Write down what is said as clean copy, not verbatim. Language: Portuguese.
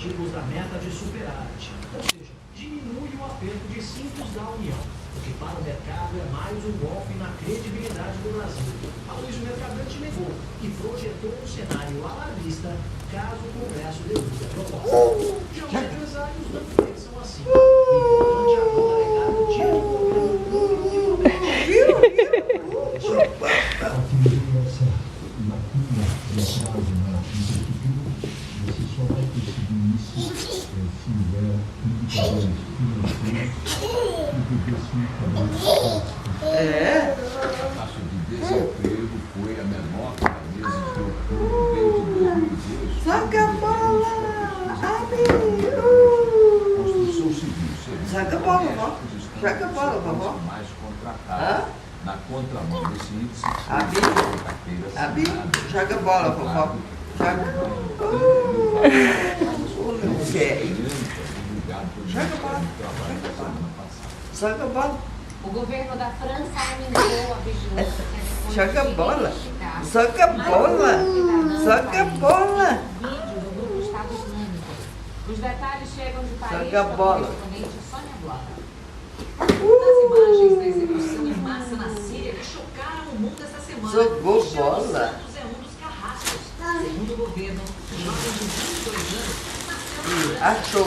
objetivos da meta de superávit, ou seja, diminui o aperto de cintos da União, o que para o mercado é mais um golpe na credibilidade do Brasil. Aloysio Mercadante negou e projetou um cenário alarmista caso o Congresso derrube a proposta. Já os empresários não pensam assim. O importante agora é garantir que o governo cumpra o que A taxa de desemprego foi a menor mês de outubro desde 2018. Saca a bola! Construção civil, Saca a bola, vó. Saca a bola, vovó. mais contratados. Na contramão desse índice, Abi, joga a bola, vovó. Joga. Joga a bola. Joga a bola. O governo da França aumentou a vigilância. Joga a bola. Joga a bola. Joga a bola. Vídeo do grupo Estado Islâmico. Os detalhes chegam de Paris Joga a bola. correspondente Sônia Blota. As imagens da execução em massa na Síria que chocaram o mundo essa semana. Jogou Cristiano bola. Santos é um dos carrascos. Segundo o governo, o jovem de 22 anos nasceu na França. Achou.